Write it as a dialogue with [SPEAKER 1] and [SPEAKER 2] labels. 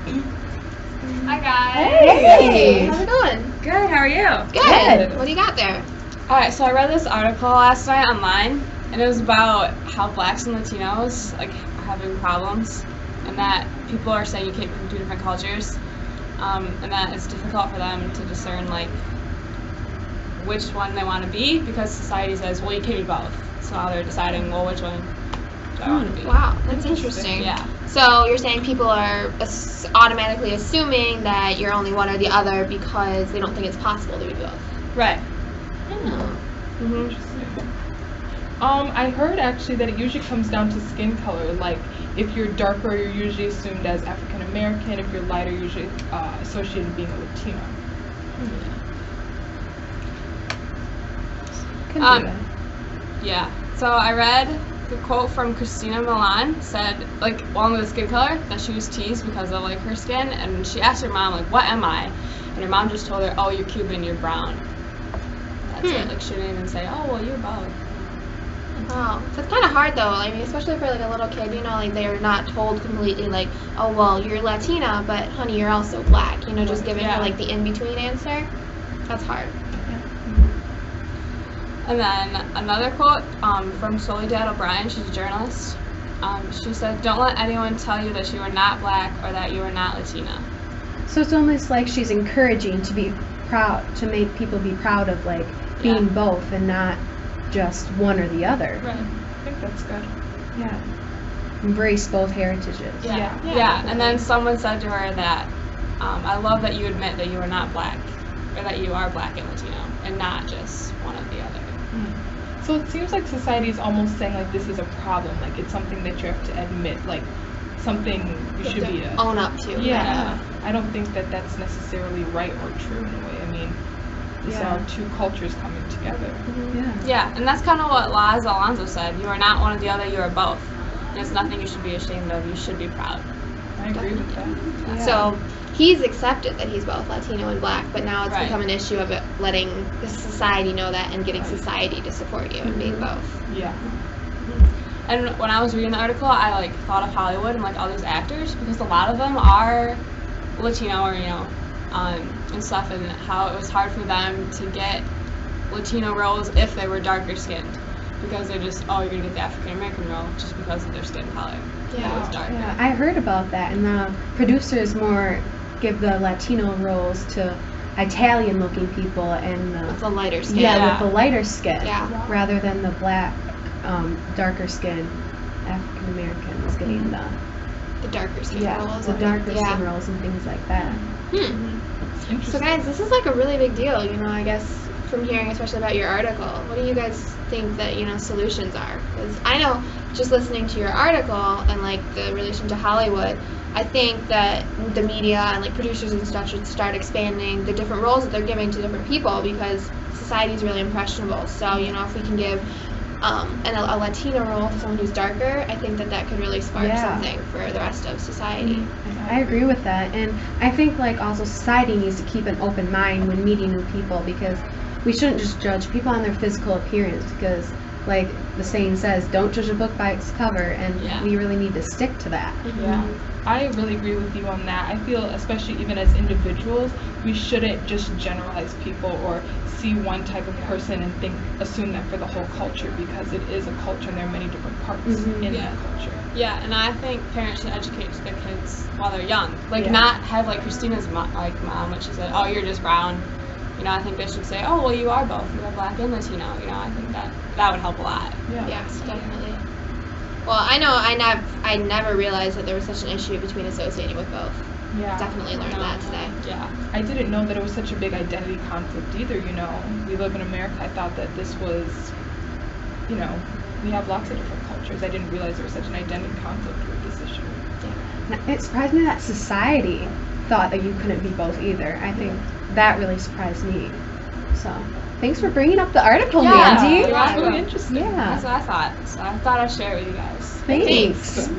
[SPEAKER 1] Hi guys.
[SPEAKER 2] Hey.
[SPEAKER 3] How's it going?
[SPEAKER 1] Good. How are you?
[SPEAKER 3] Good. What do you got there?
[SPEAKER 1] All right. So I read this article last night online, and it was about how blacks and Latinos are having problems, and that people are saying you can't be from two different cultures, and that it's difficult for them to discern which one they want to be because society says, well, you can't be both. So now they're deciding, well, which one do I want to be?
[SPEAKER 3] Wow, that's interesting.
[SPEAKER 1] Yeah.
[SPEAKER 3] So you're saying people are automatically assuming that you're only one or the other because they don't think it's possible to be both.
[SPEAKER 1] Right.
[SPEAKER 3] Oh.
[SPEAKER 2] I heard actually that it usually comes down to skin color. Like, if you're darker, you're usually assumed as African American. If you're lighter, you're usually associated with being a Latino.
[SPEAKER 1] Yeah. So I read the quote from Christina Milan said, along with the skin color, that she was teased because of her skin, and she asked her mom, what am I? And her mom just told her, oh, you're Cuban, you're brown. That's it. She didn't even say, oh, well, you're both.
[SPEAKER 3] Wow. So it's kind of hard though. I mean, especially for a little kid, they're not told completely oh, well, you're Latina, but honey, you're also black. Just giving her the in-between answer. That's hard.
[SPEAKER 1] And then another quote from Soledad O'Brien, she's a journalist. She said, don't let anyone tell you that you are not black or that you are not Latina.
[SPEAKER 4] So it's almost like she's encouraging to be proud, to make people be proud of being both and not just one or the other.
[SPEAKER 1] Right.
[SPEAKER 2] I think that's good.
[SPEAKER 4] Yeah. Embrace both heritages.
[SPEAKER 1] Yeah. And then someone said to her that, I love that you admit that you are not black, or that you are black and Latino, and not just one or the other.
[SPEAKER 2] So it seems like society is almost saying this is a problem, it's something that you have to admit, something you should be
[SPEAKER 3] own up to.
[SPEAKER 2] Yeah. I don't think that that's necessarily right or true in a way. I mean, these are two cultures coming together.
[SPEAKER 1] Yeah, and that's kind of what Laz Alonso said. You are not one or the other, you are both. There's nothing you should be ashamed of. You should be proud.
[SPEAKER 2] I agree with that.
[SPEAKER 3] Yeah. So he's accepted that he's both Latino and black, but now it's become an issue of it letting the society know that and getting society to support you and being both.
[SPEAKER 2] Yeah.
[SPEAKER 1] And when I was reading the article, I thought of Hollywood and all these actors, because a lot of them are Latino or and stuff, and how it was hard for them to get Latino roles if they were darker skinned, because they're just, oh, you're gonna get the African American role just because of their skin color.
[SPEAKER 3] Yeah.
[SPEAKER 1] It was darker.
[SPEAKER 4] Yeah, I heard about that, and the producers more give the Latino roles to Italian-looking people and
[SPEAKER 3] With the lighter skin.
[SPEAKER 4] with the lighter skin,
[SPEAKER 3] rather
[SPEAKER 4] than the black, darker skin African Americans getting the
[SPEAKER 3] darker skin roles.
[SPEAKER 4] the darker skin roles and things like that.
[SPEAKER 3] So guys, this is a really big deal, I guess, from hearing especially about your article. What do you guys think that, solutions are? Because I know, just listening to your article and the relation to Hollywood, I think that the media and producers and stuff should start expanding the different roles that they're giving to different people, because society is really impressionable. So, if we can give a Latino role to someone who's darker, I think that could really spark something for the rest of society.
[SPEAKER 4] I agree with that, and I think also society needs to keep an open mind when meeting new people, because we shouldn't just judge people on their physical appearance, because the saying says, don't judge a book by its cover, and we really need to stick to that.
[SPEAKER 2] Yeah, I really agree with you on that. I feel, especially even as individuals, we shouldn't just generalize people or see one type of person and assume that for the whole culture, because it is a culture and there are many different parts in that culture.
[SPEAKER 1] Yeah, and I think parents should educate their kids while they're young. Not have Christina's mom, when she said, oh, you're just brown. I think they should say, oh, well, you are both. You are black and Latino. I think that would help a lot.
[SPEAKER 3] Yes, definitely. Well, I know I never realized that there was such an issue between associating with both.
[SPEAKER 2] Yeah.
[SPEAKER 3] Definitely learned that today.
[SPEAKER 1] Yeah.
[SPEAKER 2] I didn't know that it was such a big identity conflict either, We live in America. I thought that this was, we have lots of different cultures. I didn't realize there was such an identity conflict with this issue.
[SPEAKER 4] Yeah. It surprised me that society thought that you couldn't be both either. I think that really surprised me. So, thanks for bringing up the article, Mandy.
[SPEAKER 2] It was really interesting.
[SPEAKER 4] Yeah.
[SPEAKER 1] That's what I thought. So I thought I'd share it with you guys.
[SPEAKER 4] Thanks.